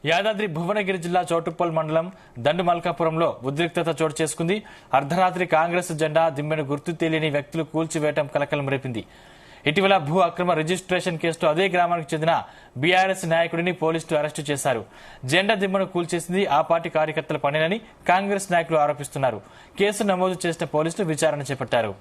యాదాద్రి భువనగిరి జిల్లా చౌటుప్పల్ మండలం దండుమల్కాపురంలో ఉద్రిక్తత చోటు చేసుకుంది. అర్ధరాత్రి కాంగ్రెస్ జెండా దిమ్మెను గుర్తు తెలియని వ్యక్తులు కూల్చివేయడం కలకలం రేపింది. ఇటీవల భూ అక్రమ రిజిస్ట్రేషన్ కేసులో అదే గ్రామానికి చెందిన బీఆర్ఎస్ నాయకుడిని పోలీసులు అరెస్టు చేశారు. జెండా దిమ్మను కూల్చేసింది ఆ పార్టీ కార్యకర్తల పనేనని కాంగ్రెస్ నాయకులు ఆరోపిస్తున్నారు. కేసు నమోదు చేసిన పోలీసులు విచారణ చేపట్టారు.